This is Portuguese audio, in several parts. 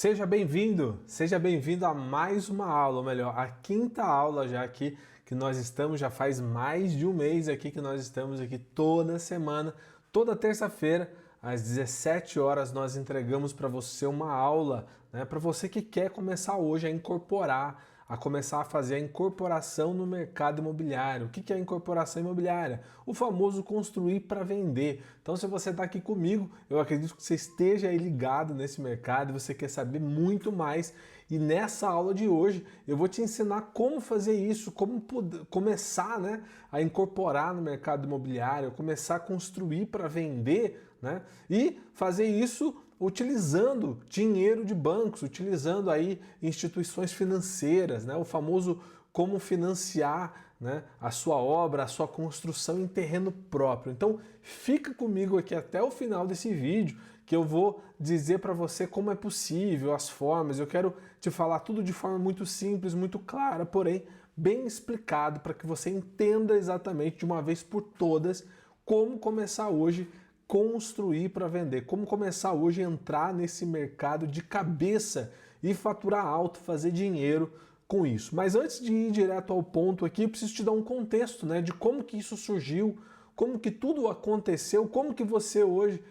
Seja bem-vindo a mais uma aula, ou melhor, a quinta aula já aqui que nós estamos, já faz mais de um mês aqui que nós estamos aqui toda semana, toda terça-feira, às 17 horas nós entregamos para você uma aula, né, para você que quer começar hoje a incorporar, a começar a fazer a incorporação no mercado imobiliário. O que é a incorporação imobiliária? O famoso construir para vender. Então, se você está aqui comigo, eu acredito que você esteja aí ligado nesse mercado e você quer saber muito mais. E nessa aula de hoje, eu vou te ensinar como fazer isso, como começar, né, a incorporar no mercado imobiliário, começar a construir para vender, né, e fazer isso utilizando dinheiro de bancos, utilizando aí instituições financeiras, né? O famoso como financiar, né, a sua obra, a sua construção em terreno próprio. Então fica comigo aqui até o final desse vídeo que eu vou dizer para você como é possível, as formas. Eu quero te falar tudo de forma muito simples, muito clara, porém bem explicado para que você entenda exatamente de uma vez por todas como começar hoje construir para vender, como começar hoje a entrar nesse mercado de cabeça e faturar alto, fazer dinheiro com isso. Mas antes de ir direto ao ponto aqui, eu preciso te dar um contexto, né, de como que isso surgiu, como que tudo aconteceu, como que você hoje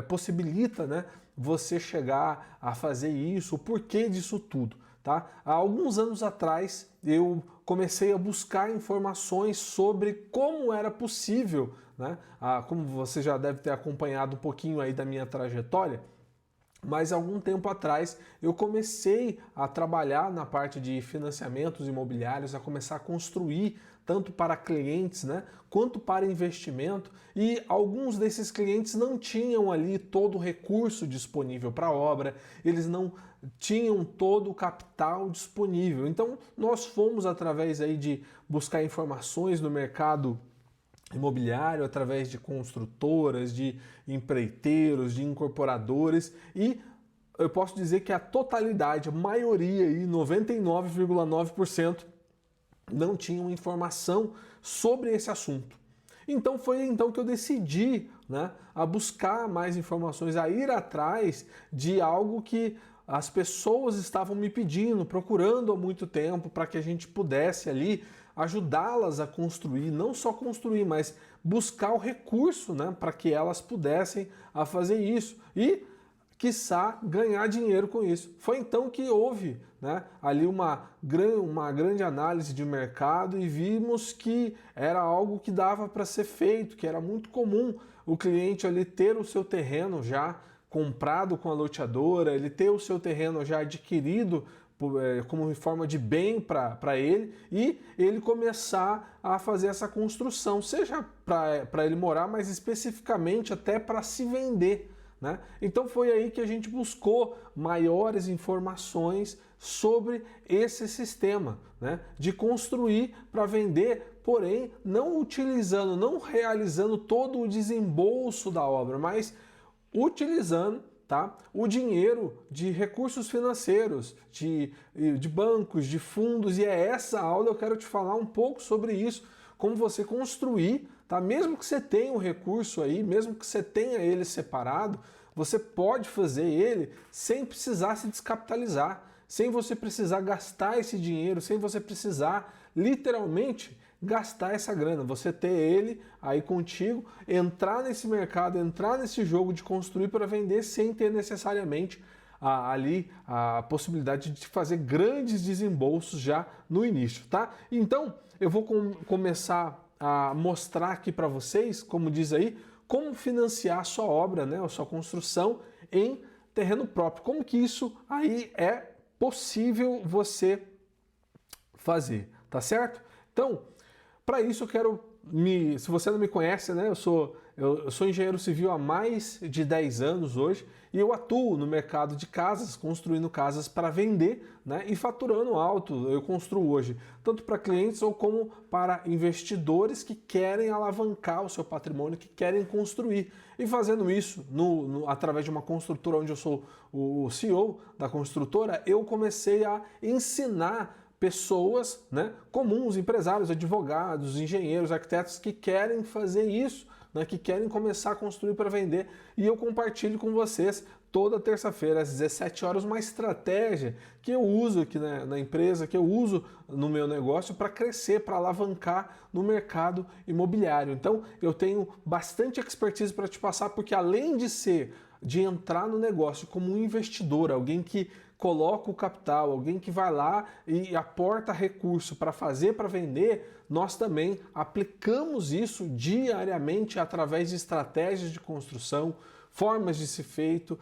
possibilita, né, você chegar a fazer isso, o porquê disso tudo, tá? Há alguns anos atrás eu comecei a buscar informações sobre como era possível, né? Como você já deve ter acompanhado um pouquinho aí da minha trajetória, mas algum tempo atrás eu comecei a trabalhar na parte de financiamentos imobiliários, a começar a construir tanto para clientes, né, quanto para investimento, e alguns desses clientes não tinham ali todo o recurso disponível para a obra, eles não tinham todo o capital disponível. Então nós fomos através aí de buscar informações no mercado imobiliário, através de construtoras, de empreiteiros, de incorporadores, e eu posso dizer que a totalidade, a maioria, 99,9%, não tinham informação sobre esse assunto. Então foi então que eu decidi, né, a buscar mais informações, a ir atrás de algo que as pessoas estavam me pedindo, procurando há muito tempo, para que a gente pudesse ali ajudá-las a construir, não só construir, mas buscar o recurso, né, para que elas pudessem a fazer isso e, quiçá, ganhar dinheiro com isso. Foi então que houve, né, ali uma grande análise de mercado e vimos que era algo que dava para ser feito, que era muito comum o cliente ali ter o seu terreno já comprado com a loteadora, ele ter o seu terreno já adquirido como forma de bem para ele, e ele começar a fazer essa construção, seja para ele morar, mas especificamente até para se vender, né? Então foi aí que a gente buscou maiores informações sobre esse sistema, né, de construir para vender, porém não utilizando, não realizando todo o desembolso da obra, mas utilizando, tá, o dinheiro de recursos financeiros, de bancos, de fundos, e é essa aula eu quero te falar um pouco sobre isso, como você construir, tá? Mesmo que você tenha um recurso aí, mesmo que você tenha ele separado, você pode fazer ele sem precisar se descapitalizar, sem você precisar gastar esse dinheiro, sem você precisar literalmente gastar essa grana, você ter ele aí contigo, entrar nesse mercado, entrar nesse jogo de construir para vender sem ter necessariamente ali a possibilidade de fazer grandes desembolsos já no início, tá? Então eu vou começar a mostrar aqui para vocês, como diz aí, como financiar a sua obra, né, a sua construção em terreno próprio, como que isso aí é possível você fazer, tá certo? Então, para isso eu quero se você não me conhece, né, eu sou engenheiro civil há mais de 10 anos hoje, e eu atuo no mercado de casas, construindo casas para vender, né, e faturando alto. Eu construo hoje tanto para clientes ou como para investidores que querem alavancar o seu patrimônio, que querem construir. E fazendo isso através de uma construtora onde eu sou o CEO da construtora, eu comecei a ensinar pessoas, né, comuns, empresários, advogados, engenheiros, arquitetos que querem fazer isso, né, que querem começar a construir para vender, e eu compartilho com vocês toda terça-feira às 17 horas, uma estratégia que eu uso aqui na empresa, que eu uso no meu negócio para crescer, para alavancar no mercado imobiliário. Então, eu tenho bastante expertise para te passar, porque além de entrar no negócio como um investidor, alguém que coloca o capital, alguém que vai lá e aporta recurso para fazer, para vender, nós também aplicamos isso diariamente através de estratégias de construção, formas de ser feito,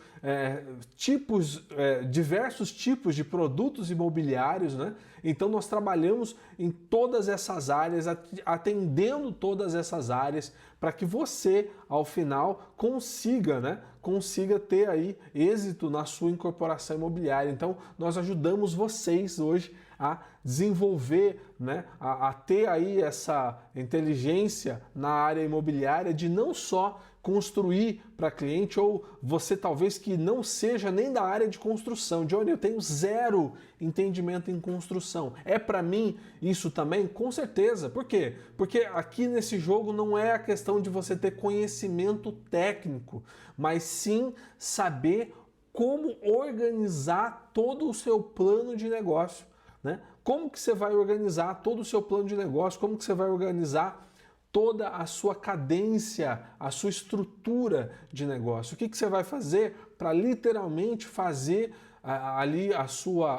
diversos tipos de produtos imobiliários, né? Então nós trabalhamos em todas essas áreas, atendendo todas essas áreas, para que você, ao final, consiga ter aí êxito na sua incorporação imobiliária. Então nós ajudamos vocês hoje a desenvolver, né, a ter aí essa inteligência na área imobiliária de não só construir para cliente, ou você talvez que não seja nem da área de construção. Johnny, eu tenho zero entendimento em construção. É para mim isso também? Com certeza. Por quê? Porque aqui nesse jogo não é a questão de você ter conhecimento técnico, mas sim saber como organizar todo o seu plano de negócio, né? Como que você vai organizar todo o seu plano de negócio, como que você vai organizar toda a sua cadência, a sua estrutura de negócio. O que você vai fazer para literalmente fazer ali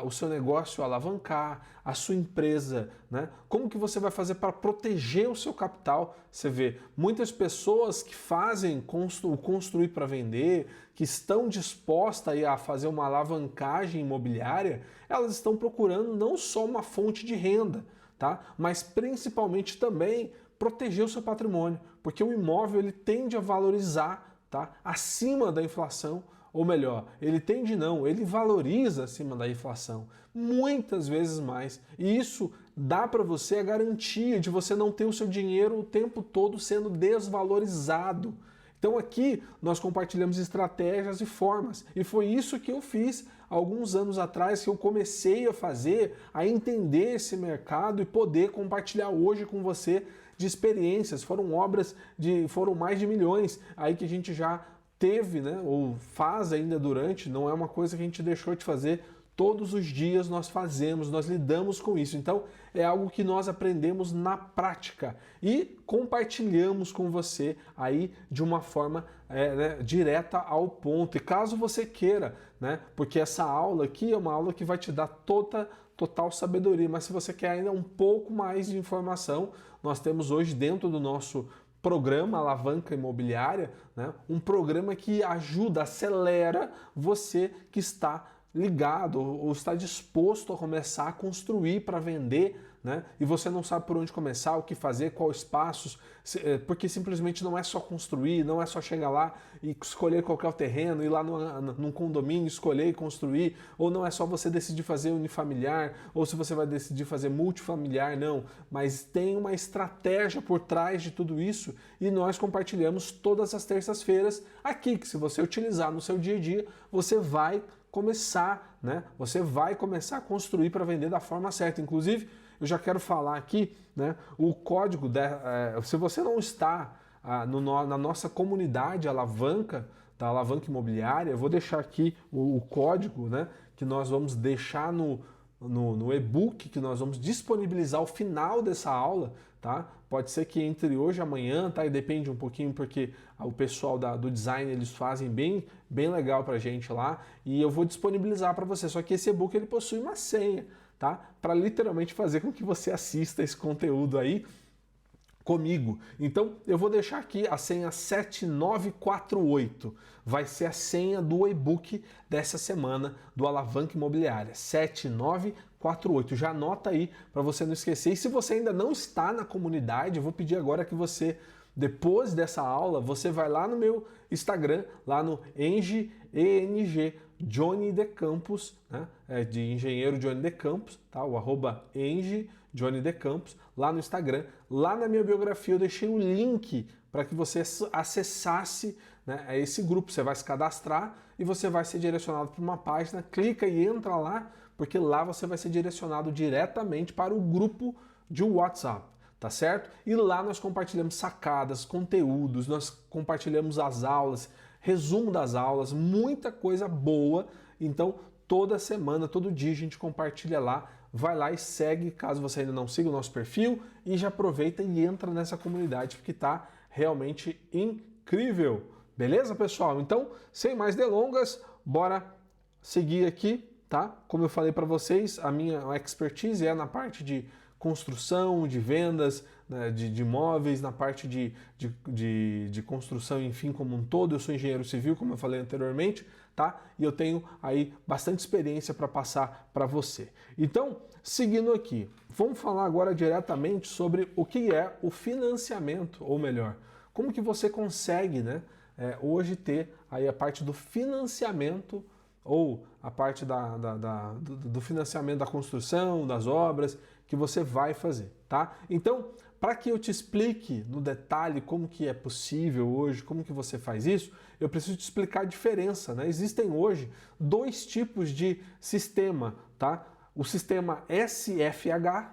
o seu negócio alavancar, a sua empresa, né? Como que você vai fazer para proteger o seu capital? Você vê muitas pessoas que fazem construir para vender, que estão dispostas aí a fazer uma alavancagem imobiliária, elas estão procurando não só uma fonte de renda, tá? Mas principalmente também proteger o seu patrimônio, porque o imóvel ele tende a valorizar, tá, acima da inflação, ou melhor, ele valoriza acima da inflação, muitas vezes mais. E isso dá para você a garantia de você não ter o seu dinheiro o tempo todo sendo desvalorizado. Então aqui nós compartilhamos estratégias e formas, e foi isso que eu fiz alguns anos atrás, que eu comecei a fazer, a entender esse mercado e poder compartilhar hoje com você de experiências. Foram mais de milhões aí que a gente já teve, né, ou faz ainda durante, não é uma coisa que a gente deixou de fazer. Todos os dias nós fazemos, nós lidamos com isso. Então é algo que nós aprendemos na prática e compartilhamos com você aí de uma forma direta ao ponto. E caso você queira, né, porque essa aula aqui é uma aula que vai te dar total sabedoria, mas se você quer ainda um pouco mais de informação, nós temos hoje dentro do nosso programa Alavanca Imobiliária, né, um programa que ajuda, acelera você que está ligado ou está disposto a começar a construir para vender, né? E você não sabe por onde começar, o que fazer, quais passos, porque simplesmente não é só construir, não é só chegar lá e escolher qualquer terreno, ir lá num condomínio, escolher e construir, ou não é só você decidir fazer unifamiliar, ou se você vai decidir fazer multifamiliar, não, mas tem uma estratégia por trás de tudo isso e nós compartilhamos todas as terças-feiras aqui, que se você utilizar no seu dia a dia, você vai começar, né? Você vai começar a construir para vender da forma certa. Inclusive, eu já quero falar aqui, né? O código, se você não está na nossa comunidade Alavanca, da Alavanca Imobiliária, eu vou deixar aqui o código, né? Que nós vamos deixar no e-book que nós vamos disponibilizar ao final dessa aula, tá? Pode ser que entre hoje e amanhã, tá? E depende um pouquinho porque o pessoal do design eles fazem bem legal pra gente lá e eu vou disponibilizar para você. Só que esse e-book ele possui uma senha, tá? Para literalmente fazer com que você assista esse conteúdo aí comigo. Então eu vou deixar aqui a senha 7948. Vai ser a senha do e-book dessa semana do Alavanca Imobiliária. 7948. Já anota aí para você não esquecer. E se você ainda não está na comunidade, eu vou pedir agora que você, depois dessa aula, você vai lá no meu Instagram, lá no ENG Johnny de Campos, né? De engenheiro Johnny de Campos, tá? O @ENG Johnny de Campos, lá no Instagram. Lá na minha biografia eu deixei um link para que você acessasse, né, esse grupo. Você vai se cadastrar e você vai ser direcionado para uma página, clica e entra lá, porque lá você vai ser direcionado diretamente para o grupo de WhatsApp, tá certo? E lá nós compartilhamos sacadas, conteúdos, nós compartilhamos as aulas, resumo das aulas, muita coisa boa. Então, toda semana, todo dia a gente compartilha lá. Vai lá e segue, caso você ainda não siga o nosso perfil, e já aproveita e entra nessa comunidade, porque tá realmente incrível. Beleza, pessoal? Então, sem mais delongas, bora seguir aqui, tá? Como eu falei para vocês, a minha expertise é na parte de construção, de vendas, né, de imóveis, na parte de construção, enfim, como um todo. Eu sou engenheiro civil, como eu falei anteriormente, tá? E eu tenho aí bastante experiência para passar para você. Então, seguindo aqui, vamos falar agora diretamente sobre o que é o financiamento, ou melhor, como que você consegue, né, hoje ter aí a parte do financiamento ou a parte do financiamento da construção, das obras que você vai fazer, tá? Então, para que eu te explique no detalhe como que é possível hoje, como que você faz isso, eu preciso te explicar a diferença, né? Existem hoje dois tipos de sistema, tá? O sistema SFH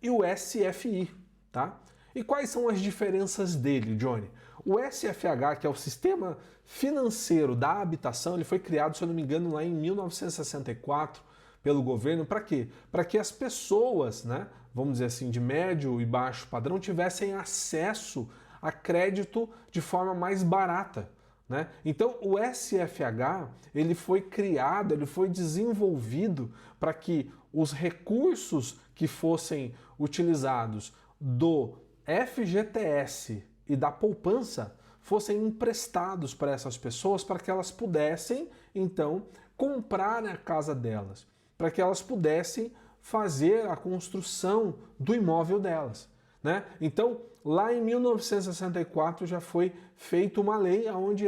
e o SFI, tá? E quais são as diferenças dele, Johnny? O SFH, que é o Sistema Financeiro da Habitação, ele foi criado, se eu não me engano, lá em 1964 pelo governo. Para quê? Para que as pessoas, né, vamos dizer assim, de médio e baixo padrão, tivessem acesso a crédito de forma mais barata, né? Então, o SFH, ele foi criado, ele foi desenvolvido para que os recursos que fossem utilizados do FGTS e da poupança fossem emprestados para essas pessoas, para que elas pudessem, então, comprar a casa delas, para que elas pudessem fazer a construção do imóvel delas, né? Então, lá em 1964 já foi feita uma lei onde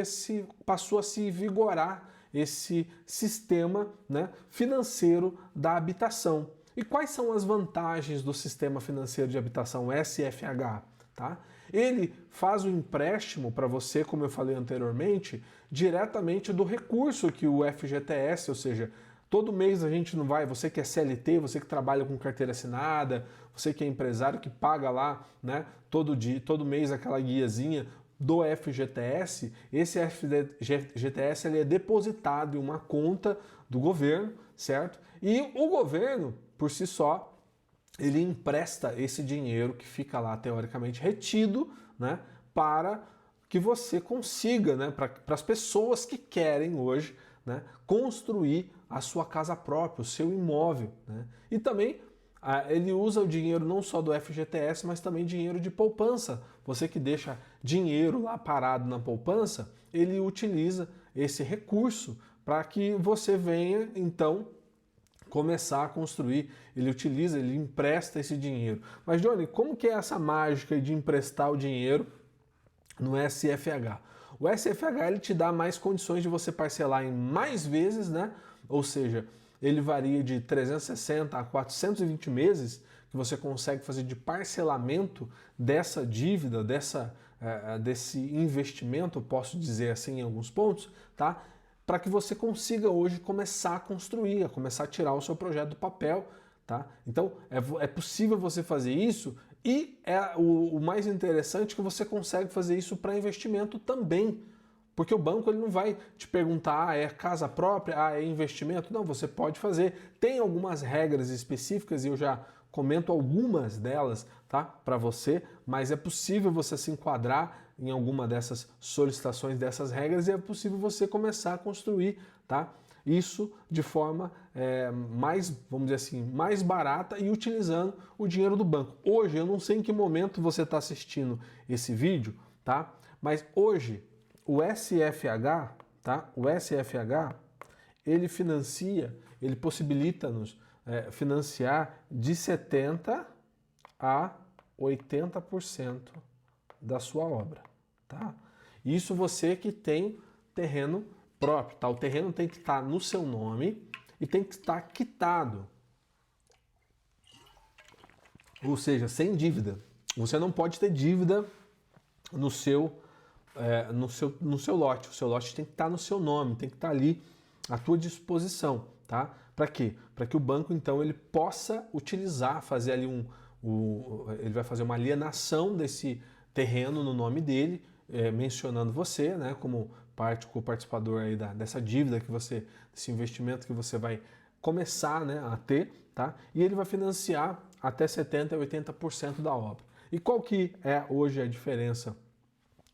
passou a se vigorar esse sistema, né, financeiro da habitação. E quais são as vantagens do sistema financeiro de habitação SFH? Tá? Ele faz o empréstimo para você, como eu falei anteriormente, diretamente do recurso que o FGTS, ou seja, todo mês a gente não vai, você que é CLT, você que trabalha com carteira assinada, você que é empresário que paga lá, né, todo mês aquela guiazinha do FGTS, esse FGTS ele é depositado em uma conta do governo, certo? E o governo, por si só, ele empresta esse dinheiro que fica lá teoricamente retido, né, para que você consiga, né, para as pessoas que querem hoje, né, construir a sua casa própria, o seu imóvel, né? E também ele usa o dinheiro não só do FGTS, mas também dinheiro de poupança. Você que deixa dinheiro lá parado na poupança, ele utiliza esse recurso para que você venha, então, começar a construir. Ele empresta esse dinheiro. Mas, Johnny, como que é essa mágica de emprestar o dinheiro no SFH? O SFH ele te dá mais condições de você parcelar em mais vezes, né? Ou seja, ele varia de 360 a 420 meses que você consegue fazer de parcelamento dessa dívida, desse investimento, eu posso dizer assim em alguns pontos, tá? Para que você consiga hoje começar a construir, começar a tirar o seu projeto do papel, tá? Então, é possível você fazer isso e o mais interessante é que você consegue fazer isso para investimento também. Porque o banco ele não vai te perguntar, é casa própria, é investimento? Não, você pode fazer. Tem algumas regras específicas e eu já comento algumas delas, tá, para você, mas é possível você se enquadrar em alguma dessas solicitações, dessas regras, e é possível você começar a construir, tá? Isso de forma mais, vamos dizer assim, mais barata e utilizando o dinheiro do banco. Hoje, eu não sei em que momento você está assistindo esse vídeo, tá? Mas hoje, o SFH, tá? O SFH, ele possibilita-nos financiar de 70% a 80% da sua obra, tá? Isso você que tem terreno próprio, tá? O terreno tem que estar no seu nome e tem que estar quitado. Ou seja, sem dívida. Você não pode ter dívida no seu lote. O seu lote tem que estar no seu nome, tem que estar ali à tua disposição, tá? Para quê? Para que o banco, então, ele possa utilizar, fazer ali ele vai fazer uma alienação desse terreno no nome dele, mencionando você, né, como parte co-participador aí dessa dívida que você, desse investimento que você vai começar, né, a ter, tá? E ele vai financiar até 70% a 80% da obra. E qual que é hoje a diferença?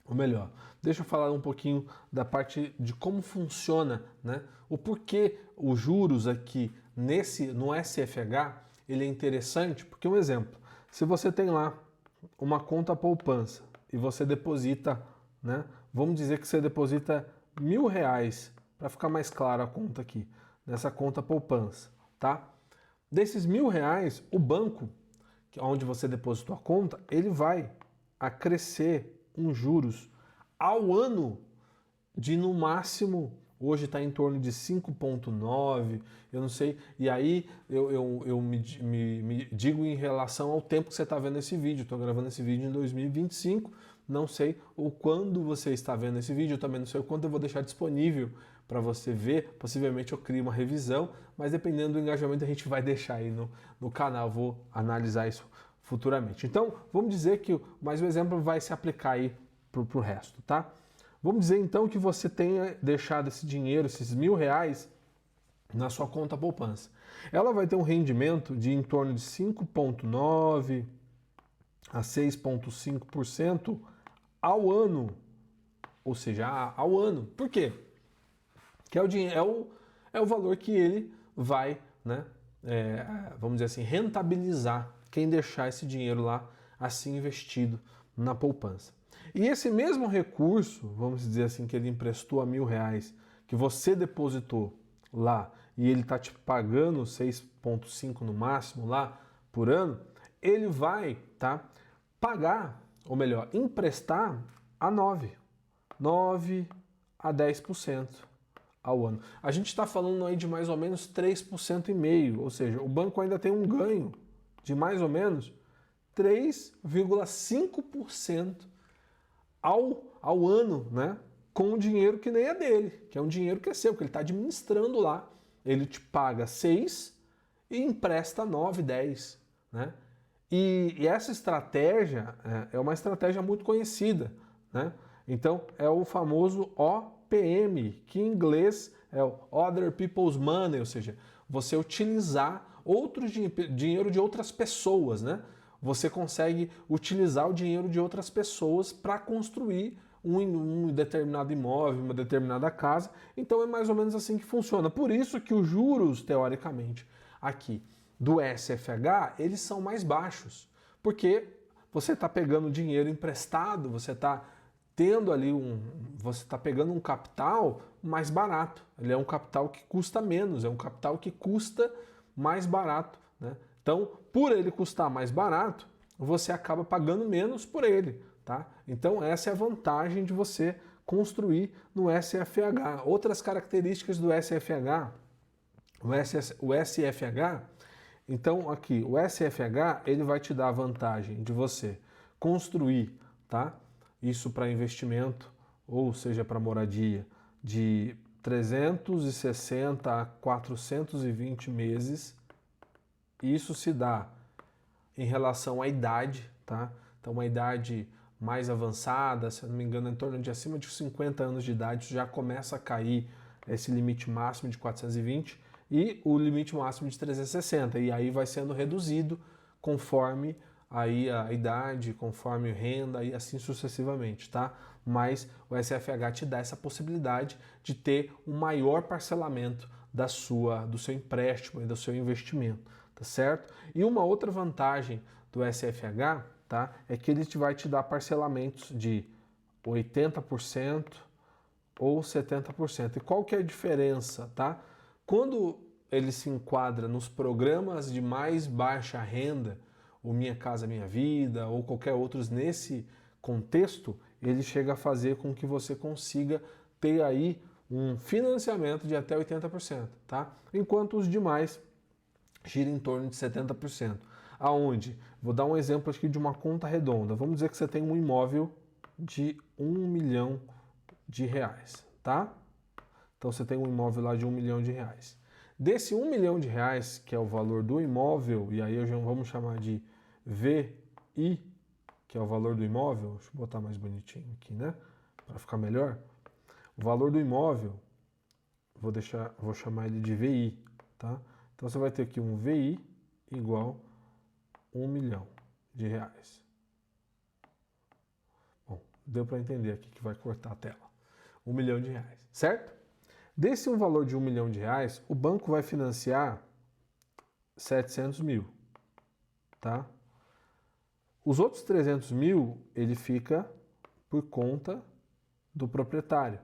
Ou melhor, deixa eu falar um pouquinho da parte de como funciona, né? O porquê os juros aqui no SFH ele é interessante, porque um exemplo, se você tem lá uma conta poupança e você deposita, né? Vamos dizer que você deposita R$ 1.000, para ficar mais clara a conta aqui, nessa conta poupança, tá? Desses R$ 1.000, o banco, onde você depositou a conta, ele vai acrescer uns juros ao ano de no máximo, hoje está em torno de 5,9, eu não sei, e aí eu me digo em relação ao tempo que você está vendo esse vídeo, estou gravando esse vídeo em 2025, não sei o quando você está vendo esse vídeo, eu também não sei o quanto eu vou deixar disponível para você ver, possivelmente eu crio uma revisão, mas dependendo do engajamento a gente vai deixar aí no canal, vou analisar isso futuramente. Então, vamos dizer que mais um exemplo vai se aplicar aí para o resto, tá? Vamos dizer então que você tenha deixado esse dinheiro, esses R$ 1.000, na sua conta poupança. Ela vai ter um rendimento de em torno de 5,9% a 6,5% ao ano. Ou seja, ao ano. Por quê? Que é o dinheiro, é o valor que ele vai, né, vamos dizer assim, rentabilizar quem deixar esse dinheiro lá assim investido na poupança. E esse mesmo recurso, vamos dizer assim, que ele emprestou a R$ 1.000, que você depositou lá e ele está te pagando 6,5 no máximo lá por ano, ele vai, tá, pagar, ou melhor, emprestar a 9 a 10% ao ano. A gente está falando aí de mais ou menos 3,5%, ou seja, o banco ainda tem um ganho de mais ou menos 3,5% ao ano, né? Com um dinheiro que nem é dele, que é um dinheiro que é seu, que ele está administrando lá. Ele te paga 6 e empresta 9, 10, né? E essa estratégia é uma estratégia muito conhecida, né? Então, é o famoso OPM, que em inglês é o Other People's Money, ou seja, você utilizar dinheiro de outras pessoas, né? Você consegue utilizar o dinheiro de outras pessoas para construir um determinado imóvel, uma determinada casa. Então é mais ou menos assim que funciona. Por isso que os juros, teoricamente, aqui do SFH, eles são mais baixos. Porque você está pegando dinheiro emprestado, você está tendo ali você está pegando um capital mais barato. Ele é um capital que custa menos, é um capital que custa mais barato, né? Então, por ele custar mais barato, você acaba pagando menos por ele, tá? Então, essa é a vantagem de você construir no SFH. Outras características do SFH, o SFH, então aqui, o SFH, ele vai te dar a vantagem de você construir, tá? Isso para investimento, ou seja, para moradia, de 360 a 420 meses. Isso se dá em relação à idade, tá? Então, uma idade mais avançada, se eu não me engano, em torno de acima de 50 anos de idade, já começa a cair esse limite máximo de 420 e o limite máximo de 360. E aí vai sendo reduzido conforme aí a idade, conforme renda e assim sucessivamente, tá? Mas o SFH te dá essa possibilidade de ter um maior parcelamento do seu empréstimo e do seu investimento, tá certo? E uma outra vantagem do SFH, tá, é que ele vai te dar parcelamentos de 80% ou 70%. E qual que é a diferença, tá? Quando ele se enquadra nos programas de mais baixa renda, o Minha Casa Minha Vida ou qualquer outros nesse contexto, ele chega a fazer com que você consiga ter aí um financiamento de até 80%, tá? Enquanto os demais gira em torno de 70%. Aonde? Vou dar um exemplo aqui de uma conta redonda. Vamos dizer que você tem um imóvel de R$ 1.000.000, tá? Então você tem um imóvel lá de R$ 1.000.000. Desse R$ 1.000.000, que é o valor do imóvel, e aí vamos chamar de VI, que é o valor do imóvel, deixa eu botar mais bonitinho aqui, né? Para ficar melhor. o valor do imóvel, vou chamar ele de VI, tá? Então você vai ter aqui um VI igual R$ 1 milhão. Bom, deu para entender aqui que vai cortar a tela. R$ 1 milhão, certo? Desse um valor de R$ 1 milhão, o banco vai financiar 700 mil, tá? Os outros 300 mil, ele fica por conta do proprietário,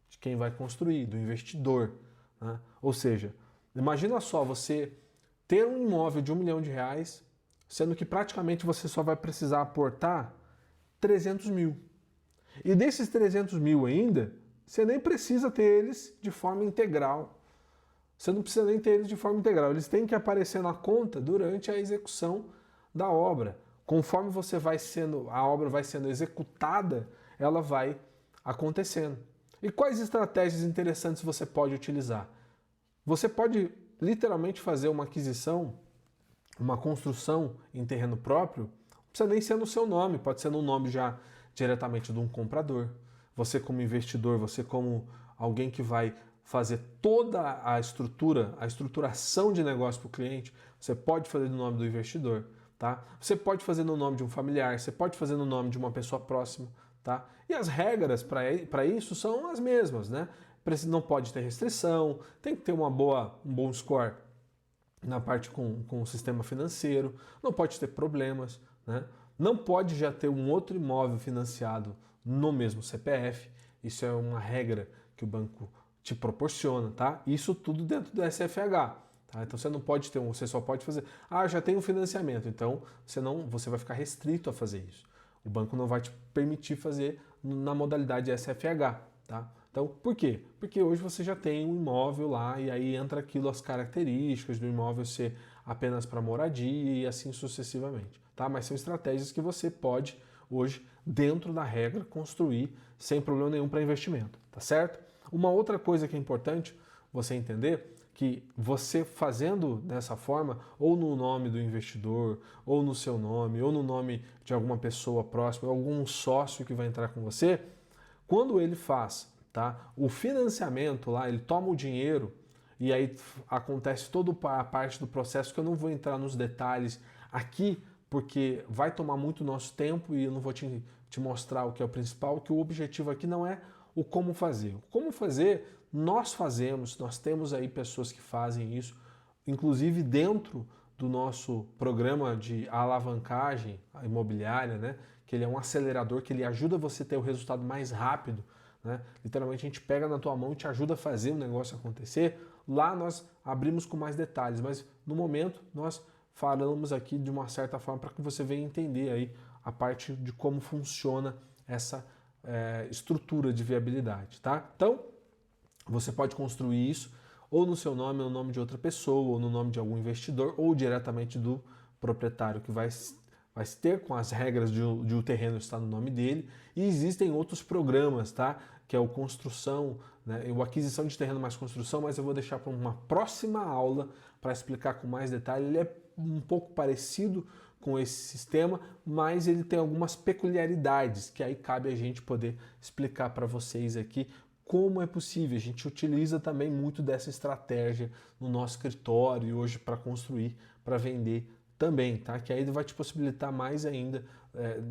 de quem vai construir, do investidor, né? Ou seja, imagina só você ter um imóvel de R$ 1 milhão, sendo que praticamente você só vai precisar aportar 300 mil. E desses 300 mil ainda, você nem precisa ter eles de forma integral. Você não precisa nem ter eles de forma integral. Eles têm que aparecer na conta durante a execução da obra. Conforme a obra vai sendo executada, ela vai acontecendo. E quais estratégias interessantes você pode utilizar? Você pode literalmente fazer uma aquisição, uma construção em terreno próprio, não precisa nem ser no seu nome, pode ser no nome já diretamente de um comprador. Você como investidor, você como alguém que vai fazer toda a estruturação de negócio para o cliente, você pode fazer no nome do investidor, tá? Você pode fazer no nome de um familiar, você pode fazer no nome de uma pessoa próxima, tá? E as regras para isso são as mesmas, né? Não pode ter restrição, tem que ter um bom score na parte com o sistema financeiro, não pode ter problemas, né? Não pode já ter um outro imóvel financiado no mesmo CPF, isso é uma regra que o banco te proporciona, tá? Isso tudo dentro do SFH, tá? Então você não pode ter você só pode fazer, já tem um financiamento, então você vai ficar restrito a fazer isso. O banco não vai te permitir fazer na modalidade SFH, tá? Então, por quê? Porque hoje você já tem um imóvel lá e aí entra as características do imóvel ser apenas para moradia e assim sucessivamente, tá? Mas são estratégias que você pode hoje, dentro da regra, construir sem problema nenhum para investimento, tá certo? Uma outra coisa que é importante você entender que você fazendo dessa forma, ou no nome do investidor, ou no seu nome, ou no nome de alguma pessoa próxima, algum sócio que vai entrar com você, quando ele faz, tá, o financiamento lá, ele toma o dinheiro e aí acontece toda a parte do processo que eu não vou entrar nos detalhes aqui, porque vai tomar muito nosso tempo e eu não vou te mostrar o que é o principal, que o objetivo aqui não é o como fazer. O como fazer, nós fazemos, nós temos aí pessoas que fazem isso, inclusive dentro do nosso programa de alavancagem imobiliária, né? Que ele é um acelerador, que ele ajuda você a ter o resultado mais rápido, né? Literalmente a gente pega na tua mão e te ajuda a fazer o negócio acontecer. Lá nós abrimos com mais detalhes, mas no momento nós falamos aqui de uma certa forma para que você venha entender aí a parte de como funciona essa estrutura de viabilidade, tá? Então, você pode construir isso ou no seu nome, ou no nome de outra pessoa, ou no nome de algum investidor, ou diretamente do proprietário que vai se ter com as regras de o terreno estar no nome dele. E existem outros programas, tá? Que é o construção, né? O aquisição de terreno mais construção, mas eu vou deixar para uma próxima aula para explicar com mais detalhe. Ele é um pouco parecido com esse sistema, mas ele tem algumas peculiaridades que aí cabe a gente poder explicar para vocês aqui como é possível. A gente utiliza também muito dessa estratégia no nosso escritório e hoje para construir, para vender também, tá? Que aí vai te possibilitar mais ainda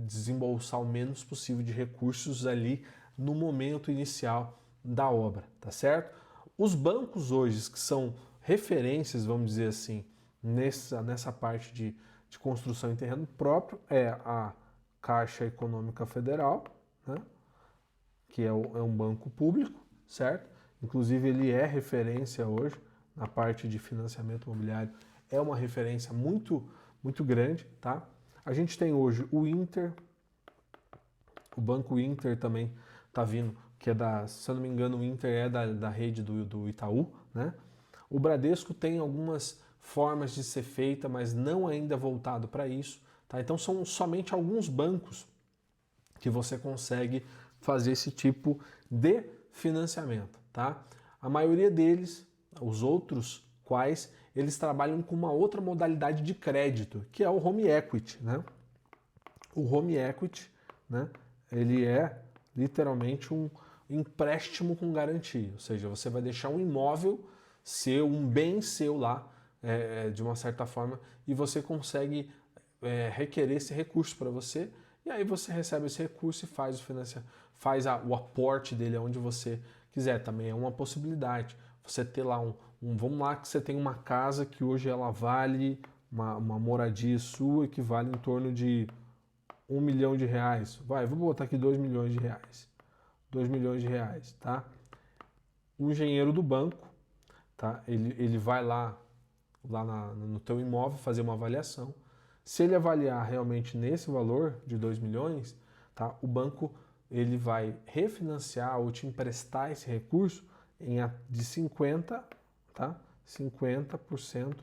desembolsar o menos possível de recursos ali no momento inicial da obra, tá certo? Os bancos hoje que são referências, vamos dizer assim, nessa parte de construção em terreno próprio é a Caixa Econômica Federal, né? Que é um banco público, certo? Inclusive ele é referência hoje na parte de financiamento imobiliário, é uma referência muito, muito grande, tá? A gente tem hoje o Inter, o Banco Inter também está vindo, que é se eu não me engano, o Inter é da rede do Itaú, né? O Bradesco tem algumas formas de ser feita, mas não ainda voltado para isso, tá? Então são somente alguns bancos que você consegue fazer esse tipo de financiamento, tá? A maioria deles, os outros quais, eles trabalham com uma outra modalidade de crédito, que é o home equity, né? O home equity, né? Ele é literalmente empréstimo com garantia, ou seja, você vai deixar um imóvel seu, um bem seu lá, de uma certa forma, e você consegue requerer esse recurso para você, e aí você recebe esse recurso e faz o aporte dele aonde você quiser. Também é uma possibilidade. Você ter lá vamos lá que você tem uma casa que hoje ela vale, uma moradia sua que vale em torno de R$ 1 milhão. Vou botar aqui R$ 2 milhões. R$ 2 milhões, tá? O engenheiro do banco, tá? Ele vai lá no teu imóvel fazer uma avaliação. Se ele avaliar realmente nesse valor de 2 milhões, tá? O banco ele vai refinanciar ou te emprestar esse recurso de 50%, tá? 50%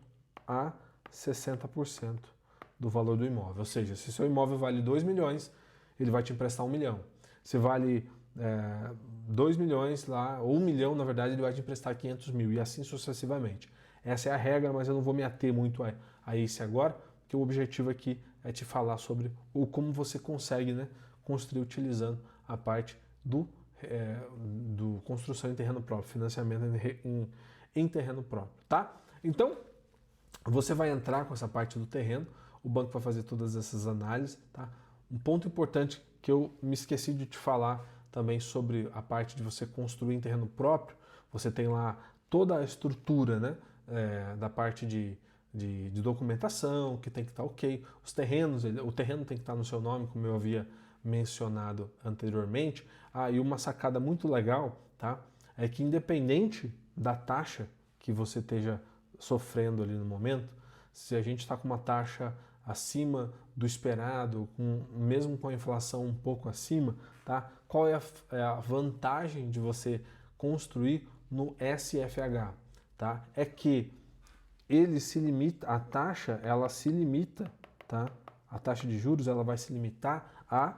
a 60% do valor do imóvel. Ou seja, se seu imóvel vale 2 milhões, ele vai te emprestar 1 milhão. Se vale 2 milhões lá, ou 1 milhão, na verdade, ele vai te emprestar 500 mil e assim sucessivamente. Essa é a regra, mas eu não vou me ater muito a isso agora, porque o objetivo aqui é te falar sobre como você consegue, né, construir utilizando a parte do construção em terreno próprio, financiamento em terreno próprio, tá? Então, você vai entrar com essa parte do terreno, o banco vai fazer todas essas análises, tá? Um ponto importante que eu me esqueci de te falar também sobre a parte de você construir em terreno próprio, você tem lá toda a estrutura, né, da parte de documentação, que tem que estar ok, os terrenos, o terreno tem que estar no seu nome, como eu havia mencionado anteriormente. E uma sacada muito legal, tá, é que independente da taxa que você esteja sofrendo ali no momento, se a gente está com uma taxa acima do esperado, mesmo com a inflação um pouco acima, tá? Qual é a vantagem de você construir no SFH, tá? É que ele se limita, a taxa, ela se limita, tá? A taxa de juros, ela vai se limitar a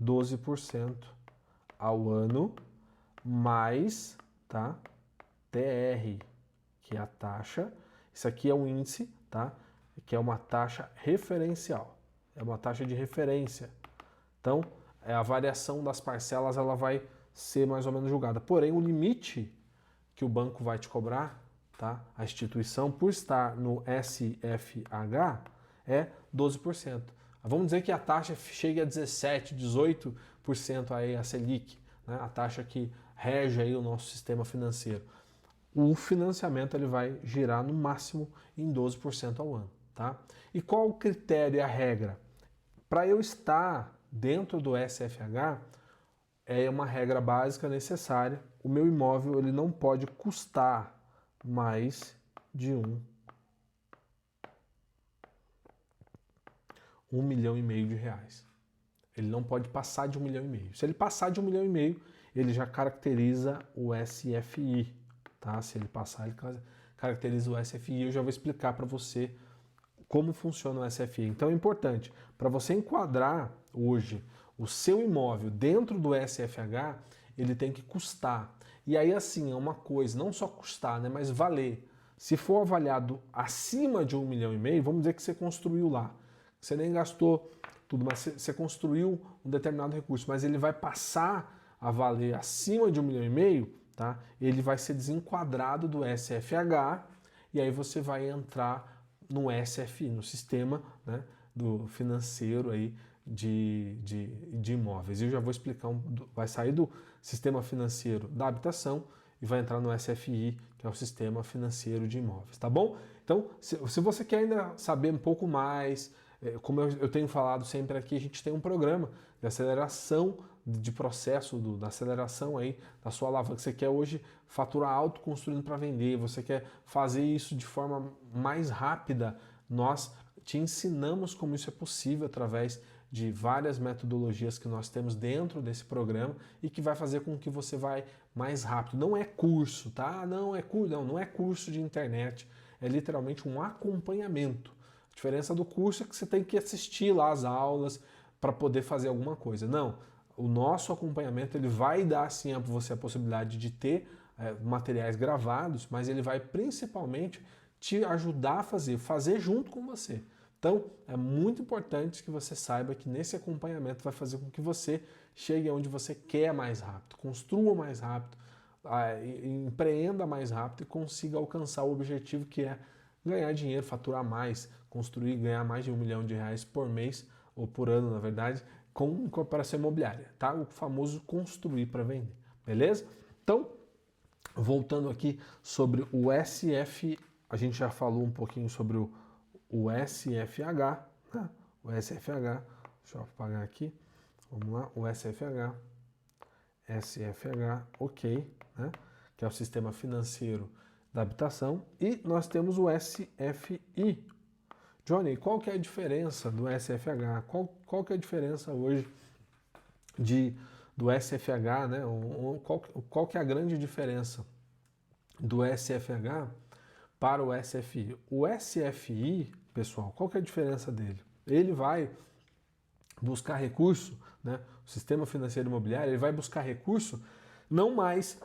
12% ao ano, mais, tá? TR, que é a taxa, isso aqui é um índice, tá? Que é uma taxa referencial, é uma taxa de referência. Então, a variação das parcelas ela vai ser mais ou menos julgada. Porém, o limite que o banco vai te cobrar, tá? A instituição, por estar no SFH, é 12%. Vamos dizer que a taxa chegue a 17%, 18% aí a Selic, né? A taxa que rege aí o nosso sistema financeiro. O financiamento ele vai girar no máximo em 12% ao ano, tá? E qual o critério e a regra? Para eu estar dentro do SFH, é uma regra básica necessária. O meu imóvel ele não pode custar mais de R$ 1,5 milhão. Ele não pode passar de R$ 1,5 milhão. Se ele passar de R$ 1,5 milhão, ele já caracteriza o SFI, tá? Se ele passar, ele caracteriza o SFI. Eu já vou explicar para você como funciona o SFI. Então é importante, para você enquadrar hoje o seu imóvel dentro do SFH, ele tem que custar. E aí assim, é uma coisa, não só custar, né, mas valer. Se for avaliado acima de R$ 1,5 milhão, vamos dizer que você construiu lá, você nem gastou tudo, mas você construiu um determinado recurso, mas ele vai passar a valer acima de R$ 1,5 milhão, tá? Ele vai ser desenquadrado do SFH e aí você vai entrar no SFI, no sistema, né, do financeiro aí de imóveis. Eu já vou explicar, vai sair do sistema financeiro da habitação e vai entrar no SFI, que é o sistema financeiro de imóveis, tá bom? Então, se você quer ainda saber um pouco mais, como eu tenho falado sempre aqui, a gente tem um programa de aceleração de processo, da aceleração aí da sua alavanca. Você quer hoje faturar alto construindo para vender, você quer fazer isso de forma mais rápida, nós te ensinamos como isso é possível através de várias metodologias que nós temos dentro desse programa e que vai fazer com que você vai mais rápido. Não é curso, tá? Não é curso de internet, é literalmente um acompanhamento. A diferença do curso é que você tem que assistir lá as aulas para poder fazer alguma coisa. Não, o nosso acompanhamento ele vai dar sim a você a possibilidade de ter materiais gravados, mas ele vai principalmente te ajudar a fazer junto com você. Então, é muito importante que você saiba que nesse acompanhamento vai fazer com que você chegue onde você quer mais rápido, construa mais rápido, empreenda mais rápido e consiga alcançar o objetivo que é ganhar dinheiro, faturar mais, construir e ganhar mais de R$1 milhão por mês, ou por ano, na verdade, com incorporação imobiliária, tá? O famoso construir para vender, beleza? Então, voltando aqui sobre o SF, a gente já falou um pouquinho sobre o SFH, né? O SFH, deixa eu apagar aqui, vamos lá, o SFH, ok, né? Que é o Sistema Financeiro da Habitação, e nós temos o SFI. Johnny, qual que é a diferença do SFH? Qual que é a diferença hoje do SFH, né? Qual que é a grande diferença do SFH para o SFI? O SFI, pessoal, qual que é a diferença dele? Ele vai buscar recurso, né? O Sistema Financeiro Imobiliário, ele vai buscar recurso não mais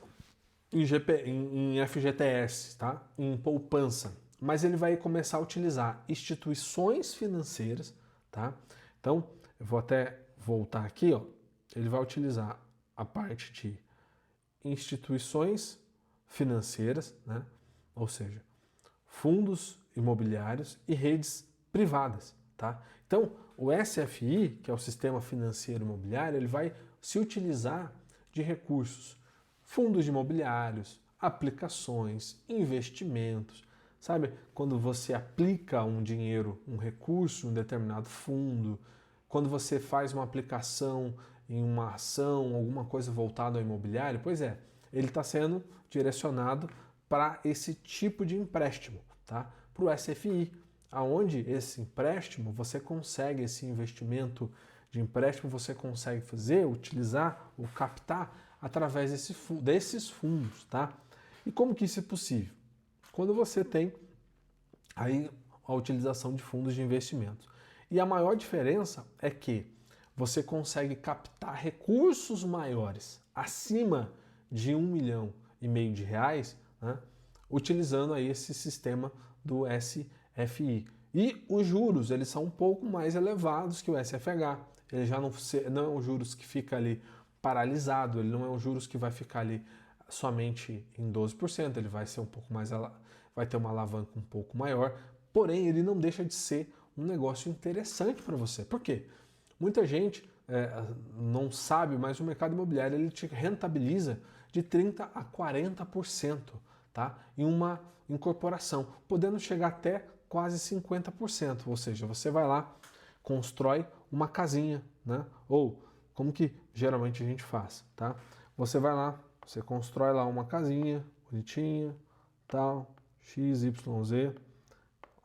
em FGTS, tá? Em poupança, mas ele vai começar a utilizar instituições financeiras, tá? Então, eu vou até voltar aqui, ó. Ele vai utilizar a parte de instituições financeiras, né? Ou seja, fundos imobiliários e redes privadas, tá? Então, o SFI, que é o Sistema Financeiro Imobiliário, ele vai se utilizar de recursos, fundos imobiliários, aplicações, investimentos, sabe? Quando você aplica um dinheiro, um recurso em um determinado fundo, quando você faz uma aplicação em uma ação, alguma coisa voltada ao imobiliário, pois é, ele está sendo direcionado para esse tipo de empréstimo, tá? Para o SFI, aonde esse empréstimo, você consegue, esse investimento de empréstimo, você consegue fazer, utilizar ou captar através desses fundos, tá? E como que isso é possível? Quando você tem aí a utilização de fundos de investimentos. E a maior diferença é que você consegue captar recursos maiores, acima de R$1,5 milhão, né? Utilizando aí esse sistema do SFI. E os juros, eles são um pouco mais elevados que o SFH. Ele já não é um juros que fica ali paralisado, ele não é um juros que vai ficar ali somente em 12%, ele vai ser um pouco mais, vai ter uma alavanca um pouco maior, porém ele não deixa de ser um negócio interessante para você. Por quê? Muita gente não sabe, mas o mercado imobiliário ele te rentabiliza de 30% a 40%, tá? Em uma incorporação, podendo chegar até quase 50%, ou seja, você vai lá, constrói uma casinha, né? Ou como que geralmente a gente faz, tá? Você vai lá, você constrói lá uma casinha bonitinha, tal, XYZ.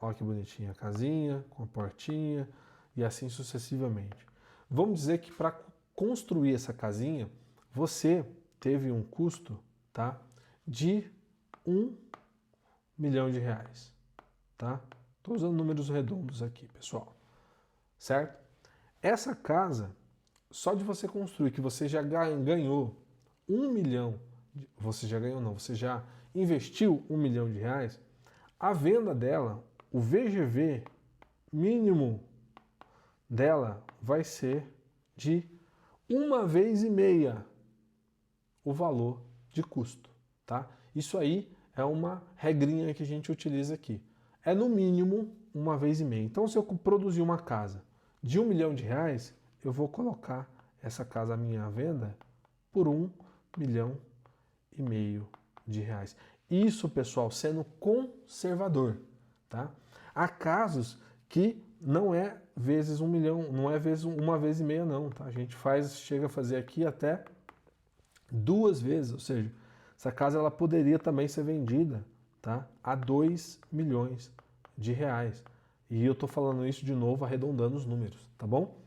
Olha que bonitinha a casinha, com a portinha e assim sucessivamente. Vamos dizer que para construir essa casinha, você teve um custo, tá, de R$1 milhão, tá? Estou usando números redondos aqui, pessoal, certo? Essa casa, só de você construir, que você já ganhou R$1 milhão, você já ganhou não, você já investiu R$1 milhão, a venda dela, o VGV mínimo dela vai ser de 1,5 vezes o valor de custo, tá? Isso aí é uma regrinha que a gente utiliza aqui. É no mínimo 1,5 vezes. Então, se eu produzir uma casa de R$1 milhão, eu vou colocar essa casa à minha venda por R$1,5 milhão. Isso, pessoal, sendo conservador, tá? Há casos que não é vezes 1 milhão, não é vezes 1,5 vezes, não, tá? A gente chega a fazer aqui até 2 vezes, ou seja, essa casa ela poderia também ser vendida, tá? A R$2 milhões. E eu tô falando isso de novo, arredondando os números, tá bom?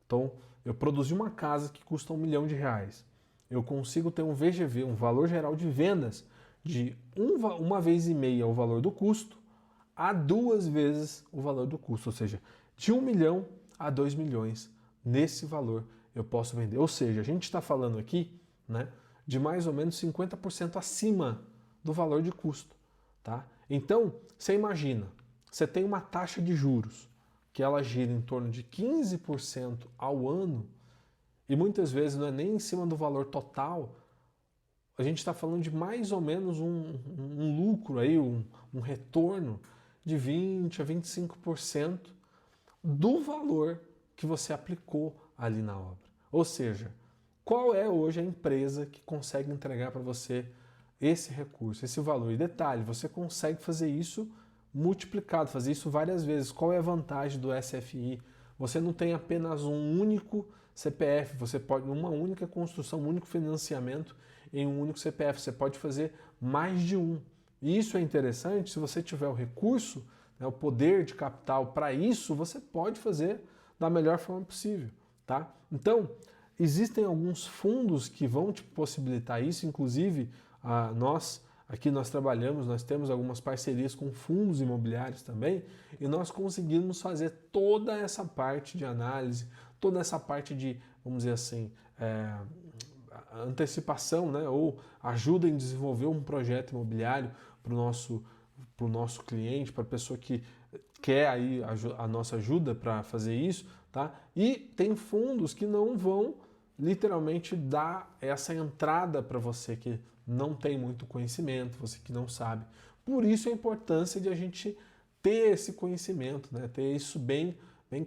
Então, eu produzi uma casa que custa R$1 milhão. Eu consigo ter um VGV, um valor geral de vendas, de 1,5 vezes o valor do custo a 2 vezes o valor do custo. Ou seja, de 1 milhão a 2 milhões. Nesse valor eu posso vender. Ou seja, a gente está falando aqui, né, de mais ou menos 50% acima do valor de custo. Tá? Então, você imagina, você tem uma taxa de juros que ela gira em torno de 15% ao ano, e muitas vezes não é nem em cima do valor total, a gente está falando de mais ou menos um lucro aí, um retorno de 20 a 25% do valor que você aplicou ali na obra. Ou seja, qual é hoje a empresa que consegue entregar para você esse recurso, esse valor? E detalhe, você consegue fazer isso multiplicado, fazer isso várias vezes. Qual é a vantagem do SFI? Você não tem apenas um único CPF, você pode, uma única construção, um único financiamento em um único CPF, você pode fazer mais de um. E isso é interessante, se você tiver o recurso, né, o poder de capital para isso, você pode fazer da melhor forma possível, tá? Então, existem alguns fundos que vão te possibilitar isso, inclusive aqui nós trabalhamos, nós temos algumas parcerias com fundos imobiliários também, e nós conseguimos fazer toda essa parte de análise, toda essa parte de, vamos dizer assim, antecipação, né, ou ajuda em desenvolver um projeto imobiliário para o nosso cliente, para a pessoa que quer aí a nossa ajuda para fazer isso, tá? E tem fundos que não vão literalmente dar essa entrada para você que não tem muito conhecimento, você que não sabe. Por isso a importância de a gente ter esse conhecimento, né? Ter isso bem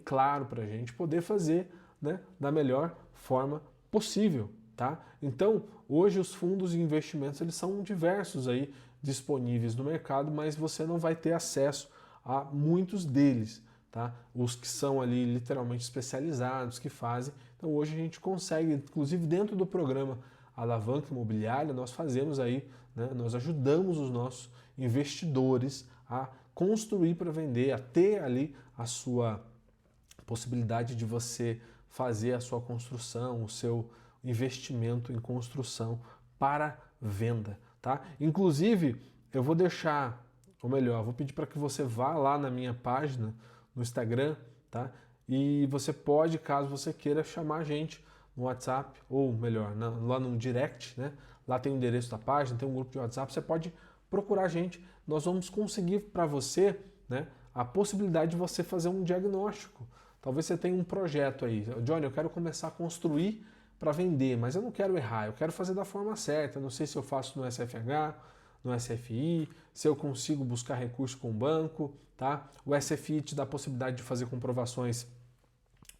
claro para a gente poder fazer, né, da melhor forma possível, tá? Então, hoje os fundos de investimentos eles são diversos aí disponíveis no mercado, mas você não vai ter acesso a muitos deles, tá? Os que são ali literalmente especializados, que fazem. Então hoje a gente consegue, inclusive dentro do programa Alavanca Imobiliária, nós fazemos aí, né, nós ajudamos os nossos investidores a construir para vender, a ter ali a sua possibilidade de você fazer a sua construção, o seu investimento em construção para venda, tá? Inclusive, eu vou deixar, ou melhor, vou pedir para que você vá lá na minha página no Instagram, tá? E você pode, caso você queira, chamar a gente no WhatsApp, ou melhor, lá no direct, né? Lá tem o endereço da página, tem um grupo de WhatsApp, você pode procurar a gente. Nós vamos conseguir para você, né, a possibilidade de você fazer um diagnóstico. Talvez você tenha um projeto aí. Johnny, eu quero começar a construir para vender, mas eu não quero errar, eu quero fazer da forma certa. Eu não sei se eu faço no SFH, no SFI, se eu consigo buscar recurso com o banco, tá? O SFI te dá a possibilidade de fazer comprovações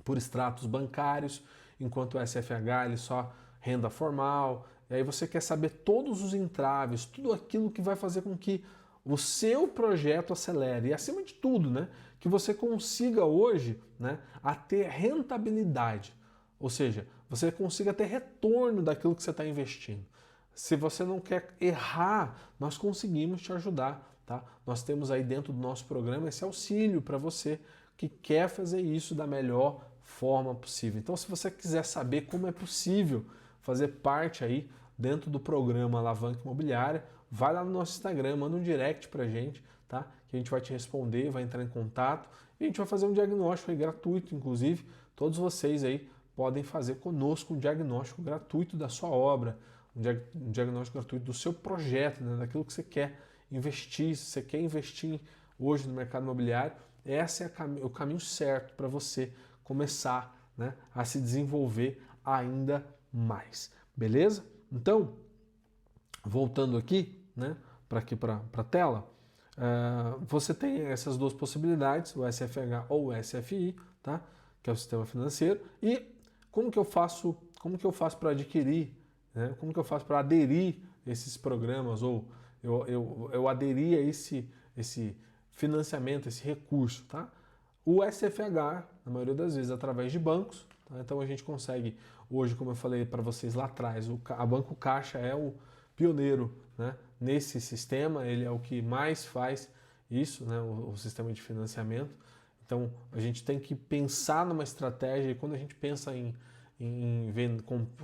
por extratos bancários, enquanto o SFH ele só renda formal. E aí você quer saber todos os entraves, tudo aquilo que vai fazer com que o seu projeto acelere e, acima de tudo, né, que você consiga hoje, né, a ter rentabilidade, ou seja, você consiga ter retorno daquilo que você está investindo. Se você não quer errar, nós conseguimos te ajudar, tá? Nós temos aí dentro do nosso programa esse auxílio para você que quer fazer isso da melhor forma possível. Então, se você quiser saber como é possível fazer parte aí dentro do programa Alavanca Imobiliária, vai lá no nosso Instagram, manda um direct pra gente, tá? Que a gente vai te responder, vai entrar em contato e a gente vai fazer um diagnóstico aí gratuito, inclusive. Todos vocês aí podem fazer conosco um diagnóstico gratuito da sua obra, um diagnóstico gratuito do seu projeto, né? Daquilo que você quer investir. Se você quer investir hoje no mercado imobiliário, esse é o caminho certo para você começar, né, a se desenvolver ainda mais. Beleza? Então, voltando aqui, né, para a tela, você tem essas duas possibilidades, o SFH ou o SFI, tá? Que é o sistema financeiro. E como que eu faço para adquirir, né? Como que eu faço para aderir esses programas ou eu aderir a esse financiamento, esse recurso, tá? O SFH, na maioria das vezes, através de bancos, tá? Então a gente consegue, hoje, como eu falei para vocês lá atrás, a Banco Caixa é o pioneiro, né, nesse sistema, ele é o que mais faz isso, né, o sistema de financiamento. Então a gente tem que pensar numa estratégia, e quando a gente pensa em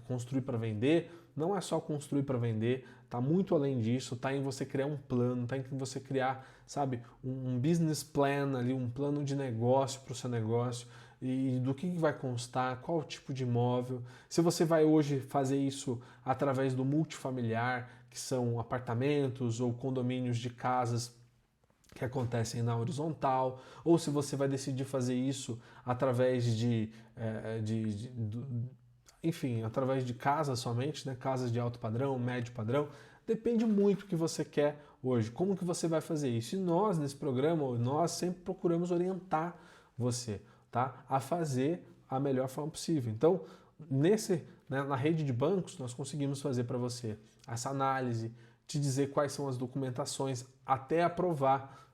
construir para vender, não é só construir para vender, está muito além disso, está em você criar um plano, está em você criar, sabe, um business plan ali, um plano de negócio para o seu negócio, e do que vai constar, qual tipo de imóvel. Se você vai hoje fazer isso através do multifamiliar, que são apartamentos ou condomínios de casas que acontecem na horizontal, ou se você vai decidir fazer isso através enfim, através de casas somente, né? Casas de alto padrão, médio padrão, depende muito do que você quer hoje, como que você vai fazer isso. E nós, nesse programa, nós sempre procuramos orientar você, tá? A fazer a melhor forma possível. Então, na rede de bancos, nós conseguimos fazer para você essa análise, te dizer quais são as documentações, até aprovar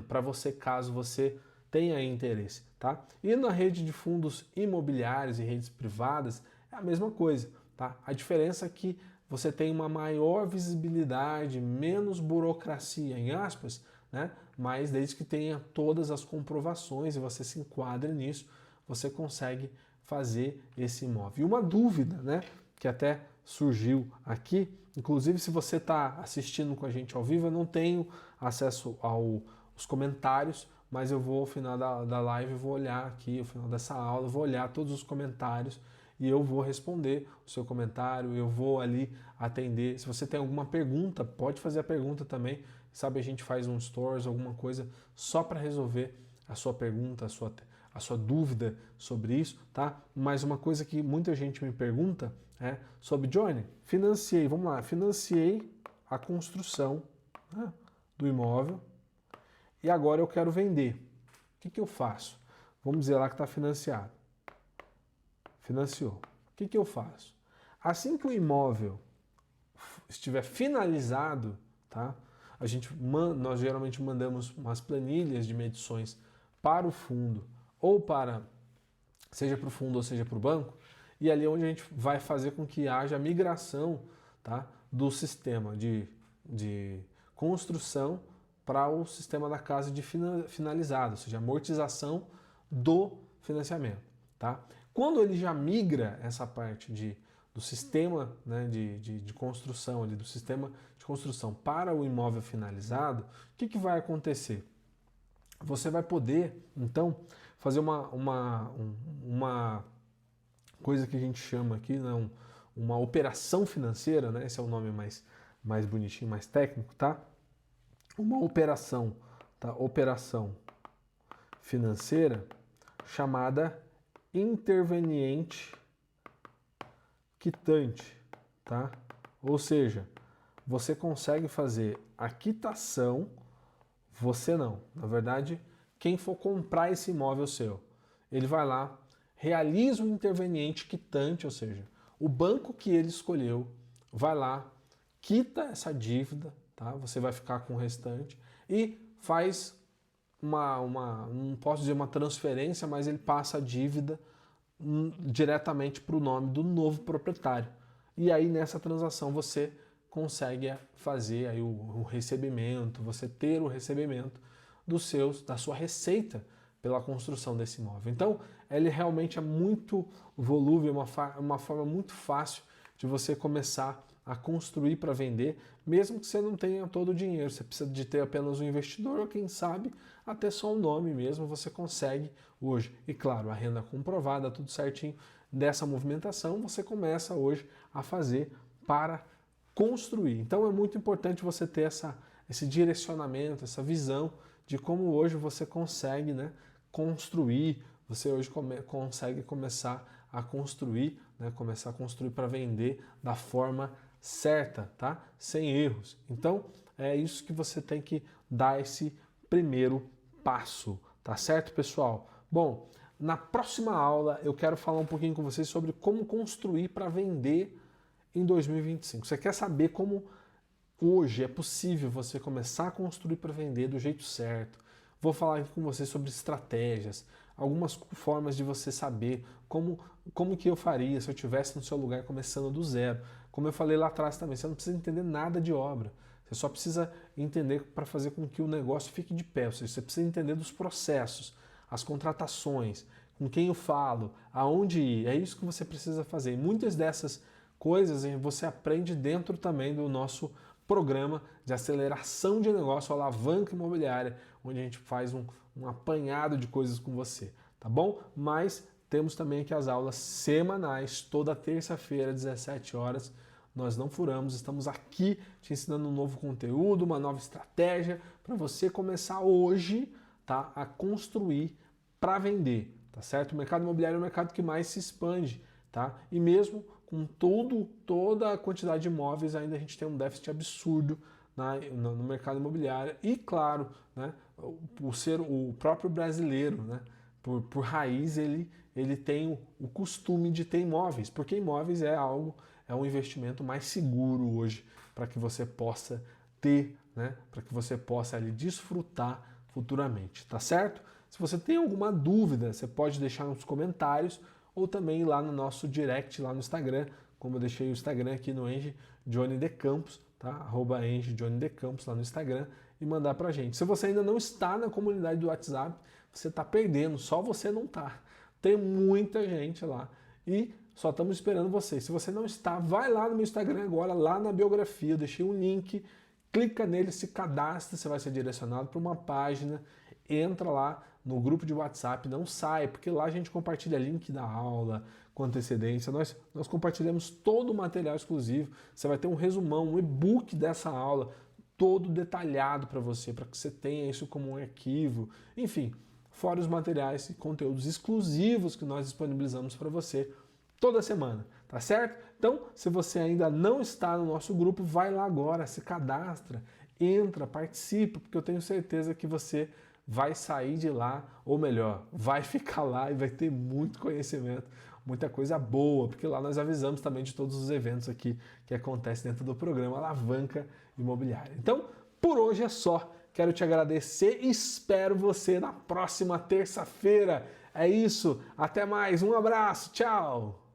para você, caso você tenha interesse, tá? E na rede de fundos imobiliários e redes privadas é a mesma coisa, tá? A diferença é que você tem uma maior visibilidade, menos burocracia, em aspas, né? Mas desde que tenha todas as comprovações e você se enquadre nisso, você consegue fazer esse imóvel. E uma dúvida, né, que até surgiu aqui, inclusive se você está assistindo com a gente ao vivo, eu não tenho acesso aos comentários, mas eu vou, ao final da live, eu vou olhar aqui, ao final dessa aula, eu vou olhar todos os comentários e eu vou responder o seu comentário, eu vou ali atender. Se você tem alguma pergunta, pode fazer a pergunta também, sabe, a gente faz um stories, alguma coisa, só para resolver a sua pergunta, a sua dúvida sobre isso, tá? Mas uma coisa que muita gente me pergunta é sobre, Johnny, financiei a construção, né, do imóvel e agora eu quero vender. O que eu faço? Vamos dizer lá que está financiado. Financiou. O que eu faço? Assim que o imóvel estiver finalizado, tá? Nós geralmente mandamos umas planilhas de medições para o fundo, ou seja para o fundo ou seja para o banco, e ali é onde a gente vai fazer com que haja migração, tá, do sistema de construção para o sistema da casa de finalizado, ou seja, amortização do financiamento. Tá? Quando ele já migra essa parte do sistema, né, de construção, do sistema de construção para o imóvel finalizado, o que vai acontecer? Você vai poder, então, fazer uma coisa que a gente chama aqui, né, uma operação financeira, né, esse é o nome mais bonitinho, mais técnico, tá? Uma operação, tá? Operação financeira chamada interveniente quitante, tá? Ou seja, você consegue fazer a quitação, você não, na verdade, quem for comprar esse imóvel seu, ele vai lá, realiza o interveniente quitante, ou seja, o banco que ele escolheu vai lá, quita essa dívida, tá? Você vai ficar com o restante e faz não posso dizer uma transferência, mas ele passa a dívida diretamente para o nome do novo proprietário. E aí nessa transação você consegue fazer aí o recebimento, você ter o recebimento da sua receita pela construção desse imóvel. Então, ele realmente é muito volúvel, uma forma muito fácil de você começar a construir para vender, mesmo que você não tenha todo o dinheiro. Você precisa de ter apenas um investidor, ou quem sabe até só um nome mesmo, você consegue hoje. E claro, a renda comprovada, tudo certinho dessa movimentação, você começa hoje a fazer para construir. Então é muito importante você ter esse direcionamento, essa visão de como hoje você consegue, né, construir, você hoje consegue começar a construir, né, começar a construir para vender da forma certa, tá? Sem erros. Então, é isso que você tem que dar esse primeiro passo, tá certo, pessoal? Bom, na próxima aula eu quero falar um pouquinho com vocês sobre como construir para vender em 2025. Você quer saber como hoje é possível você começar a construir para vender do jeito certo? Vou falar aqui com vocês sobre estratégias, algumas formas de você saber como que eu faria se eu estivesse no seu lugar começando do zero. Como eu falei lá atrás também, você não precisa entender nada de obra. Você só precisa entender para fazer com que o negócio fique de pé. Ou seja, você precisa entender dos processos, as contratações, com quem eu falo, aonde ir. É isso que você precisa fazer. E muitas dessas coisas você aprende dentro também do nosso programa de aceleração de negócio, Alavanca Imobiliária, onde a gente faz um apanhado de coisas com você, tá bom? Mas temos também aqui as aulas semanais, toda terça-feira, 17 horas, nós não furamos, estamos aqui te ensinando um novo conteúdo, uma nova estratégia para você começar hoje, tá, a construir para vender, tá certo? O mercado imobiliário é o mercado que mais se expande, tá? E mesmo com toda a quantidade de imóveis, ainda a gente tem um déficit absurdo no mercado imobiliário. E claro, né, o próprio brasileiro, né, por raiz, ele tem o costume de ter imóveis, porque imóveis é um investimento mais seguro hoje para que você possa ter, né, para que você possa ali desfrutar futuramente, tá certo? Se você tem alguma dúvida, você pode deixar nos comentários ou também lá no nosso direct, lá no Instagram, como eu deixei o Instagram aqui no Engie Johnny de Campos, tá? @Engie Johnny de Campos lá no Instagram e mandar pra gente. Se você ainda não está na comunidade do WhatsApp, você está perdendo, só você não tá. Tem muita gente lá e só estamos esperando você. Se você não está, vai lá no meu Instagram agora, lá na biografia, eu deixei um link, clica nele, se cadastra, você vai ser direcionado para uma página, entra lá no grupo de WhatsApp, não sai, porque lá a gente compartilha link da aula com antecedência, nós compartilhamos todo o material exclusivo, você vai ter um resumão, um e-book dessa aula, todo detalhado para você que tenha isso como um arquivo, enfim, fora os materiais e conteúdos exclusivos que nós disponibilizamos para você toda semana, tá certo? Então, se você ainda não está no nosso grupo, vai lá agora, se cadastra, entra, participa, porque eu tenho certeza que você vai sair de lá, ou melhor, vai ficar lá e vai ter muito conhecimento, muita coisa boa, porque lá nós avisamos também de todos os eventos aqui que acontecem dentro do programa Alavanca Imobiliária. Então, por hoje é só. Quero te agradecer e espero você na próxima terça-feira. É isso, até mais, um abraço, tchau!